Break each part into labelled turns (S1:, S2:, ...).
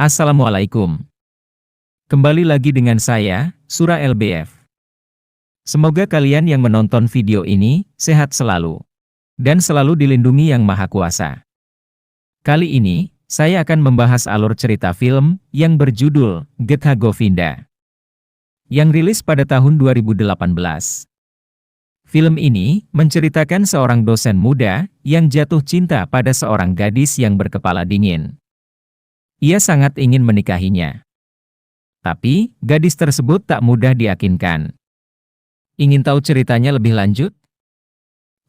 S1: Assalamualaikum. Kembali lagi dengan saya, Surah LBF. Semoga kalian yang menonton video ini, sehat selalu. Dan selalu dilindungi Yang Maha Kuasa. Kali ini, saya akan membahas alur cerita film, yang berjudul, Getha Govinda. Yang rilis pada tahun 2018. Film ini, menceritakan seorang dosen muda, yang jatuh cinta pada seorang gadis yang berkepala dingin. Ia sangat ingin menikahinya. Tapi, gadis tersebut tak mudah diyakinkan. Ingin tahu ceritanya lebih lanjut?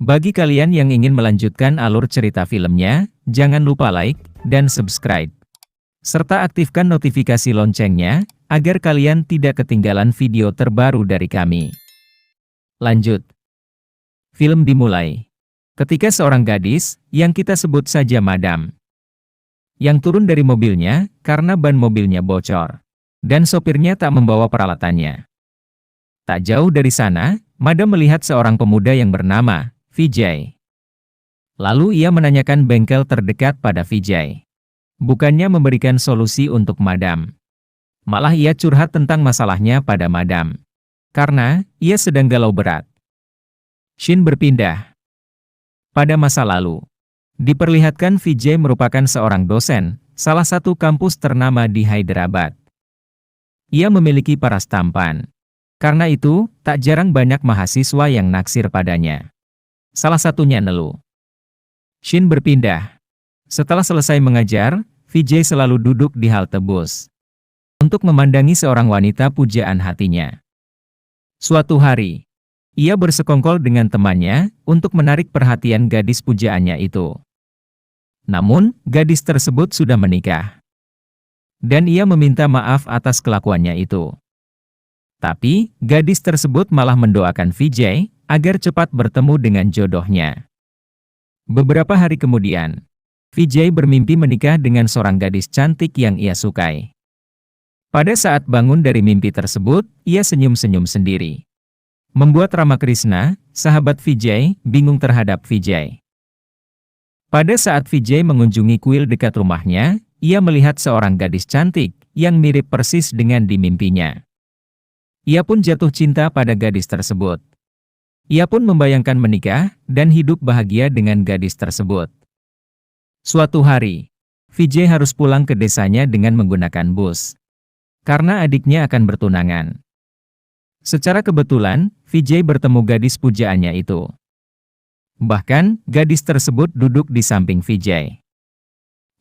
S1: Bagi kalian yang ingin melanjutkan alur cerita filmnya, jangan lupa like dan subscribe. Serta aktifkan notifikasi loncengnya, agar kalian tidak ketinggalan video terbaru dari kami. Lanjut. Film dimulai ketika seorang gadis, yang kita sebut saja Madam, yang turun dari mobilnya, karena ban mobilnya bocor. Dan sopirnya tak membawa peralatannya. Tak jauh dari sana, Madam melihat seorang pemuda yang bernama Vijay. Lalu ia menanyakan bengkel terdekat pada Vijay. Bukannya memberikan solusi untuk Madam. Malah ia curhat tentang masalahnya pada Madam. Karena, ia sedang galau berat. Scene berpindah. Pada masa lalu. Diperlihatkan Vijay merupakan seorang dosen, salah satu kampus ternama di Hyderabad. Ia memiliki paras tampan. Karena itu, tak jarang banyak mahasiswa yang naksir padanya. Salah satunya Nelu. Scene berpindah. Setelah selesai mengajar, Vijay selalu duduk di halte bus. Untuk memandangi seorang wanita pujaan hatinya. Suatu hari, ia bersekongkol dengan temannya, untuk menarik perhatian gadis pujaannya itu. Namun, gadis tersebut sudah menikah. Dan ia meminta maaf atas kelakuannya itu. Tapi, gadis tersebut malah mendoakan Vijay, agar cepat bertemu dengan jodohnya. Beberapa hari kemudian, Vijay bermimpi menikah dengan seorang gadis cantik yang ia sukai. Pada saat bangun dari mimpi tersebut, ia senyum-senyum sendiri. Membuat Ramakrishna, sahabat Vijay, bingung terhadap Vijay. Pada saat Vijay mengunjungi kuil dekat rumahnya, ia melihat seorang gadis cantik, yang mirip persis dengan di mimpinya. Ia pun jatuh cinta pada gadis tersebut. Ia pun membayangkan menikah, dan hidup bahagia dengan gadis tersebut. Suatu hari, Vijay harus pulang ke desanya dengan menggunakan bus. Karena adiknya akan bertunangan. Secara kebetulan, Vijay bertemu gadis pujaannya itu. Bahkan, gadis tersebut duduk di samping Vijay.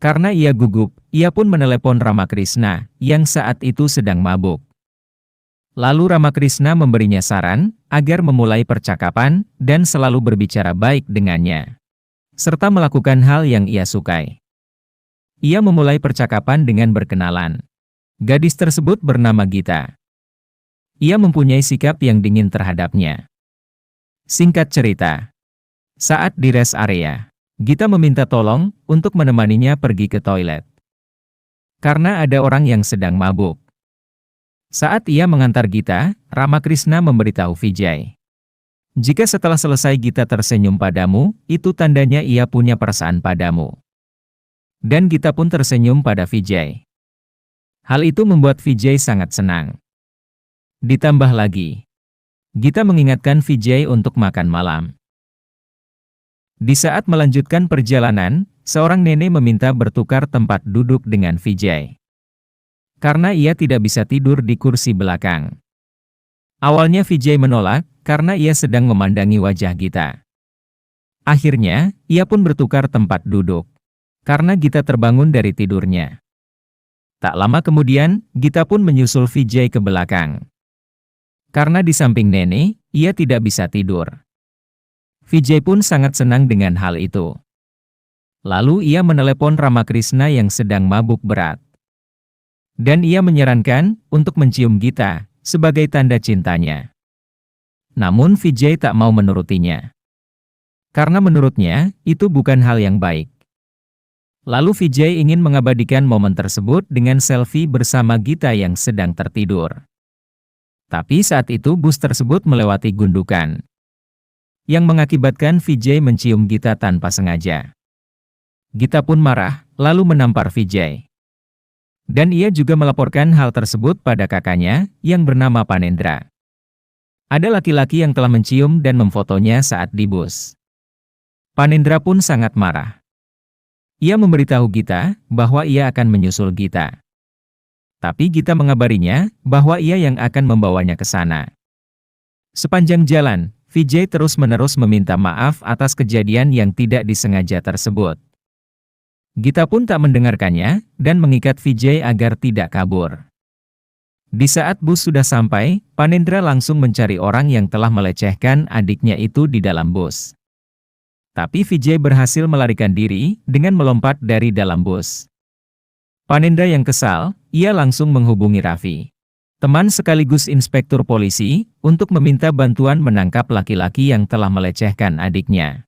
S1: Karena ia gugup, ia pun menelepon Ramakrishna, yang saat itu sedang mabuk. Lalu Ramakrishna memberinya saran, agar memulai percakapan, dan selalu berbicara baik dengannya. Serta melakukan hal yang ia sukai. Ia memulai percakapan dengan berkenalan. Gadis tersebut bernama Gita. Ia mempunyai sikap yang dingin terhadapnya. Singkat cerita, saat di rest area, Gita meminta tolong untuk menemaninya pergi ke toilet. Karena ada orang yang sedang mabuk. Saat ia mengantar Gita, Ramakrishna memberitahu Vijay. Jika setelah selesai Gita tersenyum padamu, itu tandanya ia punya perasaan padamu. Dan Gita pun tersenyum pada Vijay. Hal itu membuat Vijay sangat senang. Ditambah lagi, Gita mengingatkan Vijay untuk makan malam. Di saat melanjutkan perjalanan, seorang nenek meminta bertukar tempat duduk dengan Vijay. Karena ia tidak bisa tidur di kursi belakang. Awalnya Vijay menolak, karena ia sedang memandangi wajah Gita. Akhirnya, ia pun bertukar tempat duduk. Karena Gita terbangun dari tidurnya. Tak lama kemudian, Gita pun menyusul Vijay ke belakang. Karena di samping nenek, ia tidak bisa tidur. Vijay pun sangat senang dengan hal itu. Lalu ia menelepon Ramakrishna yang sedang mabuk berat. Dan ia menyarankan untuk mencium Gita, sebagai tanda cintanya. Namun Vijay tak mau menurutinya. Karena menurutnya, itu bukan hal yang baik. Lalu Vijay ingin mengabadikan momen tersebut dengan selfie bersama Gita yang sedang tertidur. Tapi saat itu bus tersebut melewati gundukan. Yang mengakibatkan Vijay mencium Gita tanpa sengaja. Gita pun marah, lalu menampar Vijay. Dan ia juga melaporkan hal tersebut pada kakaknya yang bernama Panendra. Ada laki-laki yang telah mencium dan memfotonya saat di bus. Panendra pun sangat marah. Ia memberitahu Gita bahwa ia akan menyusul Gita. Tapi Gita mengabarinya bahwa ia yang akan membawanya ke sana. Sepanjang jalan, Vijay terus-menerus meminta maaf atas kejadian yang tidak disengaja tersebut. Gita pun tak mendengarkannya dan mengikat Vijay agar tidak kabur. Di saat bus sudah sampai, Panendra langsung mencari orang yang telah melecehkan adiknya itu di dalam bus. Tapi Vijay berhasil melarikan diri dengan melompat dari dalam bus. Panendra yang kesal, ia langsung menghubungi Raffi, teman sekaligus inspektur polisi, untuk meminta bantuan menangkap laki-laki yang telah melecehkan adiknya.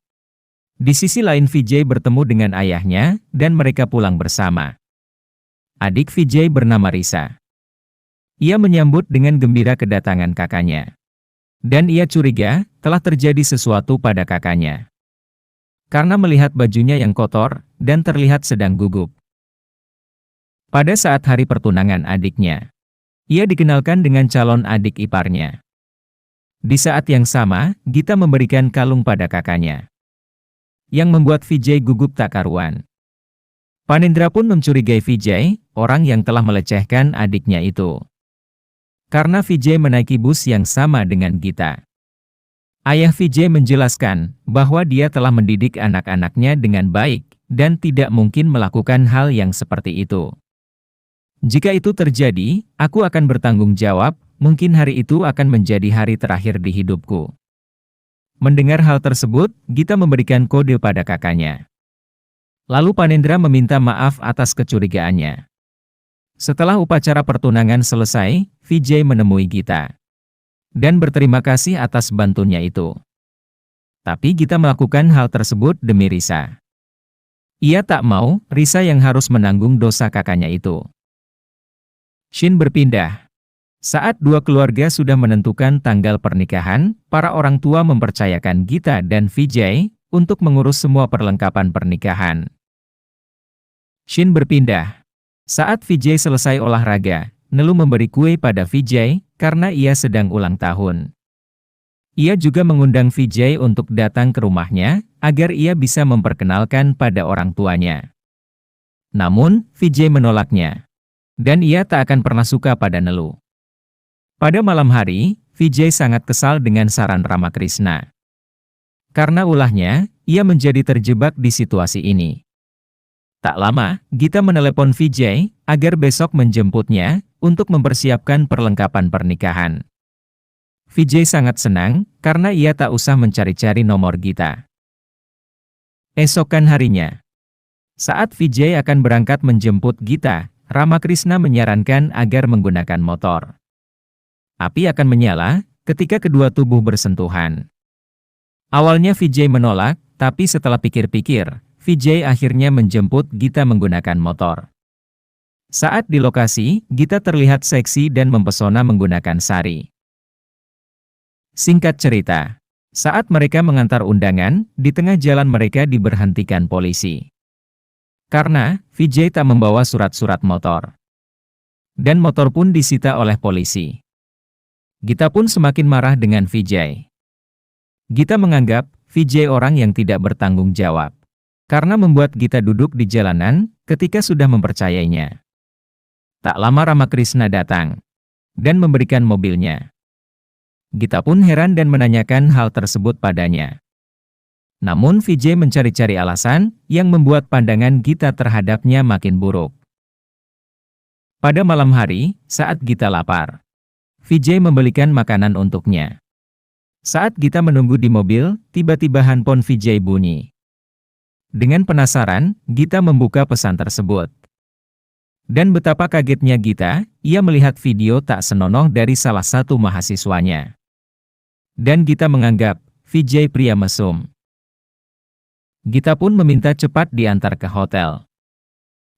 S1: Di sisi lain Vijay bertemu dengan ayahnya, dan mereka pulang bersama. Adik Vijay bernama Risa. Ia menyambut dengan gembira kedatangan kakaknya. Dan ia curiga, telah terjadi sesuatu pada kakaknya. Karena melihat bajunya yang kotor, dan terlihat sedang gugup. Pada saat hari pertunangan adiknya, ia dikenalkan dengan calon adik iparnya. Di saat yang sama, Gita memberikan kalung pada kakaknya, yang membuat Vijay gugup tak karuan. Panendra pun mencurigai Vijay, orang yang telah melecehkan adiknya itu. Karena Vijay menaiki bus yang sama dengan Gita. Ayah Vijay menjelaskan bahwa dia telah mendidik anak-anaknya dengan baik, dan tidak mungkin melakukan hal yang seperti itu. Jika itu terjadi, aku akan bertanggung jawab, mungkin hari itu akan menjadi hari terakhir di hidupku. Mendengar hal tersebut, Gita memberikan kode pada kakaknya. Lalu Panendra meminta maaf atas kecurigaannya. Setelah upacara pertunangan selesai, Vijay menemui Gita. Dan berterima kasih atas bantuannya itu. Tapi Gita melakukan hal tersebut demi Risa. Ia tak mau Risa yang harus menanggung dosa kakaknya itu. Scene berpindah. Saat dua keluarga sudah menentukan tanggal pernikahan, para orang tua mempercayakan Gita dan Vijay untuk mengurus semua perlengkapan pernikahan. Scene berpindah. Saat Vijay selesai olahraga, Nelu memberi kue pada Vijay karena ia sedang ulang tahun. Ia juga mengundang Vijay untuk datang ke rumahnya agar ia bisa memperkenalkan pada orang tuanya. Namun, Vijay menolaknya. Dan ia tak akan pernah suka pada Nelu. Pada malam hari, Vijay sangat kesal dengan saran Ramakrishna. Karena ulahnya, ia menjadi terjebak di situasi ini. Tak lama, Gita menelepon Vijay agar besok menjemputnya untuk mempersiapkan perlengkapan pernikahan. Vijay sangat senang karena ia tak usah mencari-cari nomor Gita. Esokan harinya, saat Vijay akan berangkat menjemput Gita, Ramakrishna menyarankan agar menggunakan motor. Api akan menyala ketika kedua tubuh bersentuhan. Awalnya Vijay menolak, tapi setelah pikir-pikir, Vijay akhirnya menjemput Gita menggunakan motor. Saat di lokasi, Gita terlihat seksi dan mempesona menggunakan sari. Singkat cerita, saat mereka mengantar undangan, di tengah jalan mereka diberhentikan polisi. Karena Vijay tak membawa surat-surat motor. Dan motor pun disita oleh polisi. Gita pun semakin marah dengan Vijay. Gita menganggap Vijay orang yang tidak bertanggung jawab. Karena membuat Gita duduk di jalanan ketika sudah mempercayainya. Tak lama Ramakrishna datang dan memberikan mobilnya. Gita pun heran dan menanyakan hal tersebut padanya. Namun Vijay mencari-cari alasan yang membuat pandangan Gita terhadapnya makin buruk. Pada malam hari, saat Gita lapar, Vijay membelikan makanan untuknya. Saat Gita menunggu di mobil, tiba-tiba handphone Vijay bunyi. Dengan penasaran, Gita membuka pesan tersebut. Dan betapa kagetnya Gita, ia melihat video tak senonoh dari salah satu mahasiswanya. Dan Gita menganggap, Vijay pria mesum. Gita pun meminta cepat diantar ke hotel.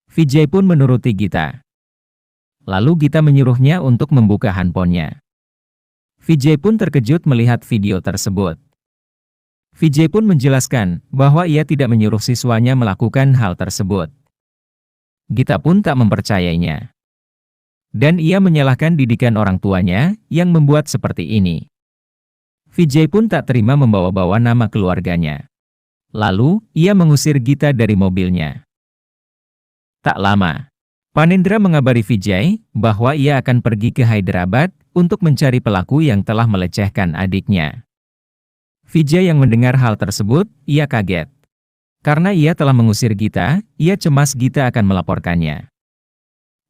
S1: Vijay pun menuruti Gita. Lalu Gita menyuruhnya untuk membuka handphonenya. Vijay pun terkejut melihat video tersebut. Vijay pun menjelaskan bahwa ia tidak menyuruh siswanya melakukan hal tersebut. Gita pun tak mempercayainya. Dan ia menyalahkan didikan orang tuanya yang membuat seperti ini. Vijay pun tak terima membawa-bawa nama keluarganya. Lalu, ia mengusir Gita dari mobilnya. Tak lama, Panendra mengabari Vijay bahwa ia akan pergi ke Hyderabad untuk mencari pelaku yang telah melecehkan adiknya. Vijay yang mendengar hal tersebut, ia kaget. Karena ia telah mengusir Gita, ia cemas Gita akan melaporkannya.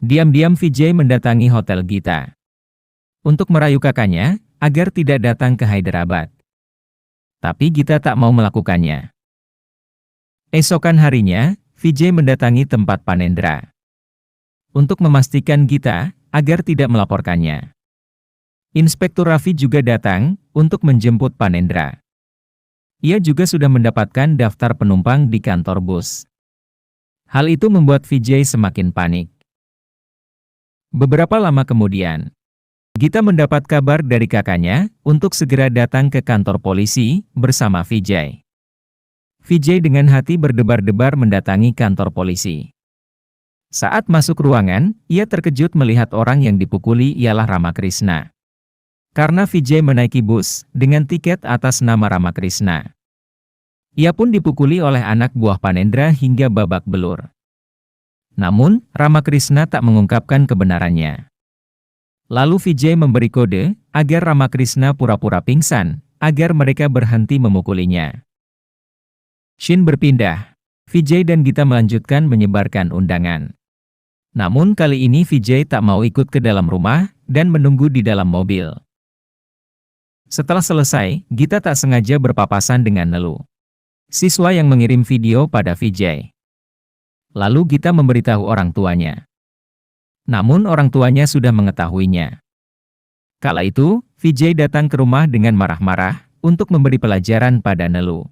S1: Diam-diam Vijay mendatangi hotel Gita untuk merayu kakaknya agar tidak datang ke Hyderabad. Tapi Gita tak mau melakukannya. Esokan harinya, Vijay mendatangi tempat Panendra untuk memastikan Gita agar tidak melaporkannya. Inspektur Raffi juga datang untuk menjemput Panendra. Ia juga sudah mendapatkan daftar penumpang di kantor bus. Hal itu membuat Vijay semakin panik. Beberapa lama kemudian, Gita mendapat kabar dari kakaknya untuk segera datang ke kantor polisi bersama Vijay. Vijay dengan hati berdebar-debar mendatangi kantor polisi. Saat masuk ruangan, ia terkejut melihat orang yang dipukuli ialah Ramakrishna. Karena Vijay menaiki bus dengan tiket atas nama Ramakrishna. Ia pun dipukuli oleh anak buah Panendra hingga babak belur. Namun, Ramakrishna tak mengungkapkan kebenarannya. Lalu Vijay memberi kode agar Ramakrishna pura-pura pingsan, agar mereka berhenti memukulinya. Scene berpindah. Vijay dan Gita melanjutkan menyebarkan undangan. Namun kali ini Vijay tak mau ikut ke dalam rumah dan menunggu di dalam mobil. Setelah selesai, Gita tak sengaja berpapasan dengan Nelu, siswa yang mengirim video pada Vijay. Lalu Gita memberitahu orang tuanya. Namun orang tuanya sudah mengetahuinya. Kala itu, Vijay datang ke rumah dengan marah-marah untuk memberi pelajaran pada Nelu.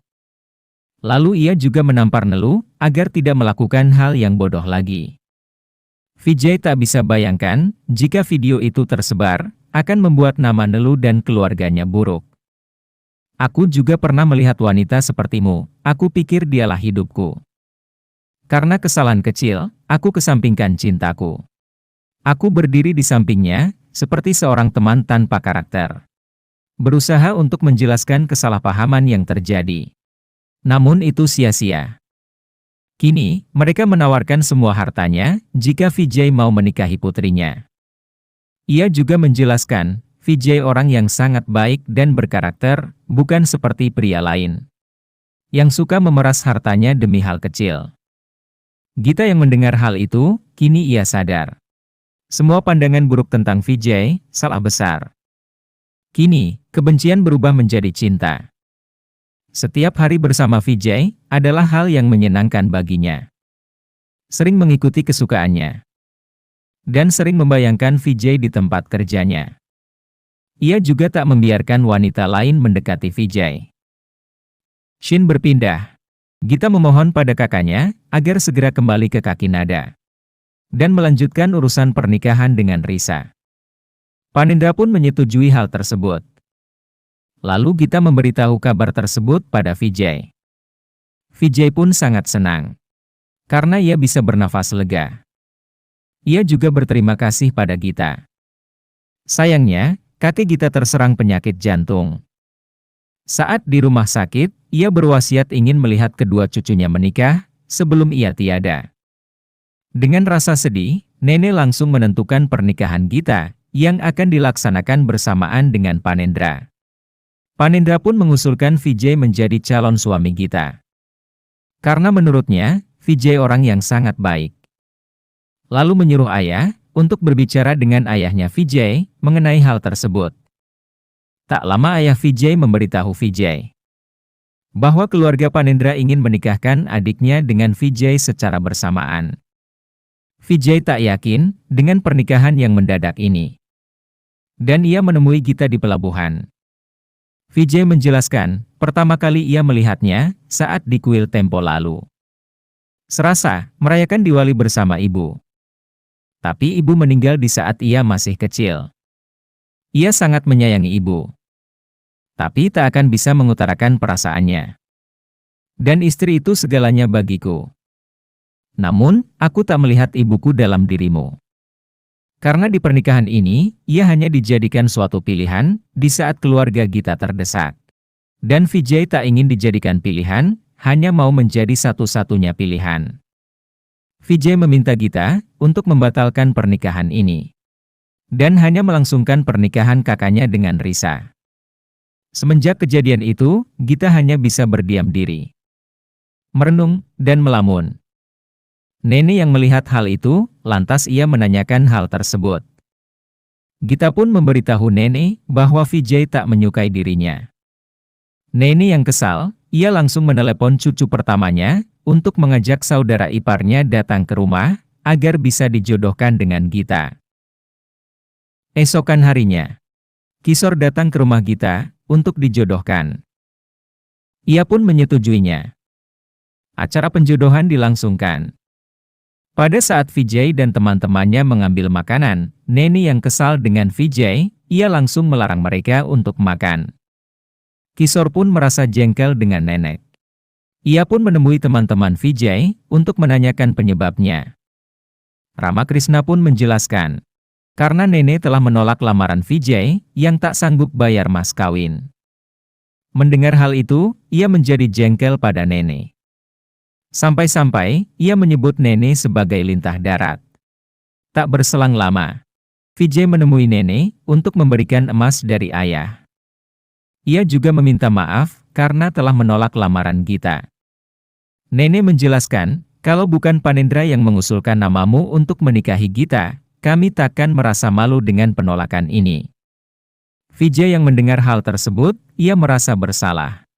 S1: Lalu ia juga menampar Nelu agar tidak melakukan hal yang bodoh lagi. Vijay tak bisa bayangkan jika video itu tersebar akan membuat nama Nelu dan keluarganya buruk. Aku juga pernah melihat wanita sepertimu, aku pikir dialah hidupku. Karena kesalahan kecil, aku kesampingkan cintaku. Aku berdiri di sampingnya, seperti seorang teman tanpa karakter. Berusaha untuk menjelaskan kesalahpahaman yang terjadi. Namun itu sia-sia. Kini, mereka menawarkan semua hartanya jika Vijay mau menikahi putrinya. Ia juga menjelaskan, Vijay orang yang sangat baik dan berkarakter, bukan seperti pria lain yang suka memeras hartanya demi hal kecil. Gita yang mendengar hal itu, kini ia sadar. Semua pandangan buruk tentang Vijay salah besar. Kini, kebencian berubah menjadi cinta. Setiap hari bersama Vijay adalah hal yang menyenangkan baginya. Sering mengikuti kesukaannya. Dan sering membayangkan Vijay di tempat kerjanya. Ia juga tak membiarkan wanita lain mendekati Vijay. Scene berpindah. Gita memohon pada kakaknya agar segera kembali ke Kakinada dan melanjutkan urusan pernikahan dengan Risa. Panendra pun menyetujui hal tersebut. Lalu Gita memberitahu kabar tersebut pada Vijay. Vijay pun sangat senang karena ia bisa bernafas lega. Ia juga berterima kasih pada Gita. Sayangnya, kakek Gita terserang penyakit jantung. Saat di rumah sakit, ia berwasiat ingin melihat kedua cucunya menikah sebelum ia tiada. Dengan rasa sedih, nenek langsung menentukan pernikahan Gita yang akan dilaksanakan bersamaan dengan Panendra. Panendra pun mengusulkan Vijay menjadi calon suami Gita. Karena menurutnya, Vijay orang yang sangat baik. Lalu menyuruh ayah untuk berbicara dengan ayahnya Vijay mengenai hal tersebut. Tak lama ayah Vijay memberitahu Vijay bahwa keluarga Panendra ingin menikahkan adiknya dengan Vijay secara bersamaan. Vijay tak yakin dengan pernikahan yang mendadak ini. Dan ia menemui Gita di pelabuhan. Vijay menjelaskan, pertama kali ia melihatnya saat di kuil tempo lalu. Serasa merayakan Diwali bersama ibu. Tapi ibu meninggal di saat ia masih kecil. Ia sangat menyayangi ibu. Tapi tak akan bisa mengutarakan perasaannya. Dan istri itu segalanya bagiku. Namun, aku tak melihat ibuku dalam dirimu. Karena di pernikahan ini, ia hanya dijadikan suatu pilihan di saat keluarga Gita terdesak. Dan Vijay tak ingin dijadikan pilihan, hanya mau menjadi satu-satunya pilihan. Vijay meminta Gita untuk membatalkan pernikahan ini. Dan hanya melangsungkan pernikahan kakaknya dengan Risa. Semenjak kejadian itu, Gita hanya bisa berdiam diri, merenung, dan melamun. Nenek yang melihat hal itu, lantas ia menanyakan hal tersebut. Gita pun memberitahu nenek bahwa Vijay tak menyukai dirinya. Nenek yang kesal, ia langsung menelepon cucu pertamanya untuk mengajak saudara iparnya datang ke rumah agar bisa dijodohkan dengan Gita. Esokan harinya, Kishore datang ke rumah Gita untuk dijodohkan. Ia pun menyetujuinya. Acara penjodohan dilangsungkan. Pada saat Vijay dan teman-temannya mengambil makanan, Neni yang kesal dengan Vijay, ia langsung melarang mereka untuk makan. Kishore pun merasa jengkel dengan nenek. Ia pun menemui teman-teman Vijay untuk menanyakan penyebabnya. Ramakrishna pun menjelaskan, karena nenek telah menolak lamaran Vijay yang tak sanggup bayar mas kawin. Mendengar hal itu, ia menjadi jengkel pada nenek. Sampai-sampai, ia menyebut nenek sebagai lintah darat. Tak berselang lama, Vijay menemui nenek untuk memberikan emas dari ayah. Ia juga meminta maaf karena telah menolak lamaran Gita. Nenek menjelaskan, kalau bukan Panendra yang mengusulkan namamu untuk menikahi Gita, kami takkan merasa malu dengan penolakan ini. Vijay yang mendengar hal tersebut, ia merasa bersalah.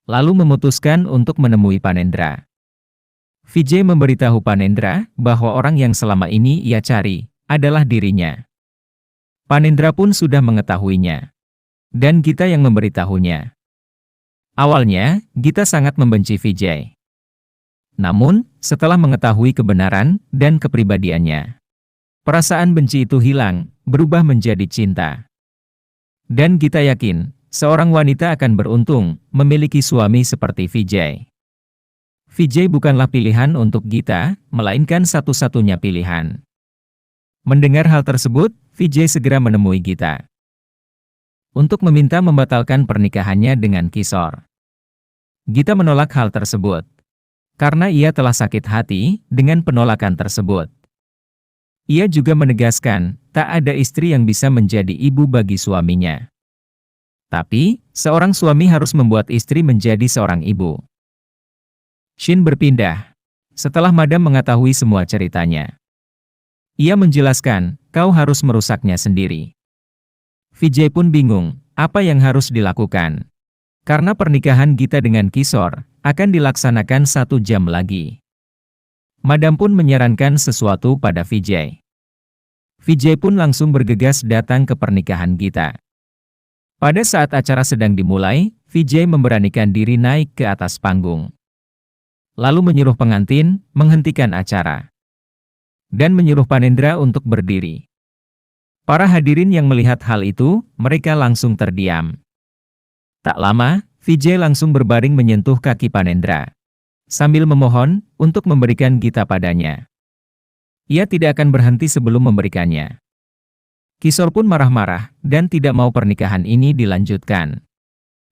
S1: Lalu memutuskan untuk menemui Panendra. Vijay memberitahu Panendra bahwa orang yang selama ini ia cari adalah dirinya. Panendra pun sudah mengetahuinya. Dan Gita yang memberitahunya. Awalnya, Gita sangat membenci Vijay. Namun, setelah mengetahui kebenaran dan kepribadiannya, perasaan benci itu hilang, berubah menjadi cinta. Dan Gita yakin, seorang wanita akan beruntung memiliki suami seperti Vijay. Vijay bukanlah pilihan untuk Gita, melainkan satu-satunya pilihan. Mendengar hal tersebut, Vijay segera menemui Gita untuk meminta membatalkan pernikahannya dengan Kishore. Gita menolak hal tersebut karena ia telah sakit hati dengan penolakan tersebut. Ia juga menegaskan, tak ada istri yang bisa menjadi ibu bagi suaminya. Tapi, seorang suami harus membuat istri menjadi seorang ibu. Shin berpindah setelah Madam mengetahui semua ceritanya. Ia menjelaskan, kau harus merusaknya sendiri. Vijay pun bingung, apa yang harus dilakukan. Karena pernikahan Gita dengan Kishore akan dilaksanakan 1 jam lagi. Madam pun menyarankan sesuatu pada Vijay. Vijay pun langsung bergegas datang ke pernikahan Gita. Pada saat acara sedang dimulai, Vijay memberanikan diri naik ke atas panggung. Lalu menyuruh pengantin menghentikan acara. Dan menyuruh Panendra untuk berdiri. Para hadirin yang melihat hal itu, mereka langsung terdiam. Tak lama, Vijay langsung berbaring menyentuh kaki Panendra. Sambil memohon untuk memberikan Gita padanya. Ia tidak akan berhenti sebelum memberikannya. Kishore pun marah-marah dan tidak mau pernikahan ini dilanjutkan.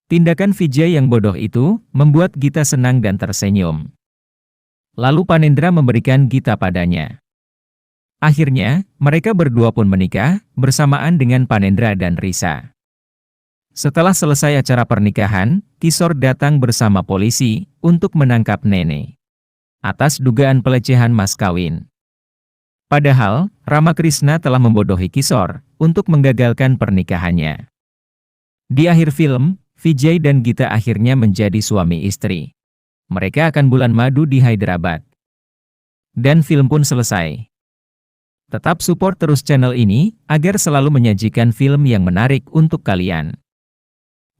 S1: Tindakan Vijay yang bodoh itu membuat Gita senang dan tersenyum. Lalu Panendra memberikan Gita padanya. Akhirnya, mereka berdua pun menikah bersamaan dengan Panendra dan Risa. Setelah selesai acara pernikahan, Kishore datang bersama polisi untuk menangkap nenek atas dugaan pelecehan mas kawin. Padahal, Ramakrishna telah membodohi Kishore untuk menggagalkan pernikahannya. Di akhir film, Vijay dan Gita akhirnya menjadi suami istri. Mereka akan bulan madu di Hyderabad. Dan film pun selesai. Tetap support terus channel ini, agar selalu menyajikan film yang menarik untuk kalian.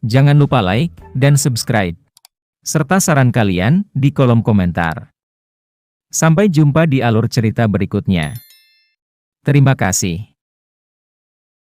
S1: Jangan lupa like dan subscribe. Serta saran kalian di kolom komentar. Sampai jumpa di alur cerita berikutnya. Terima kasih.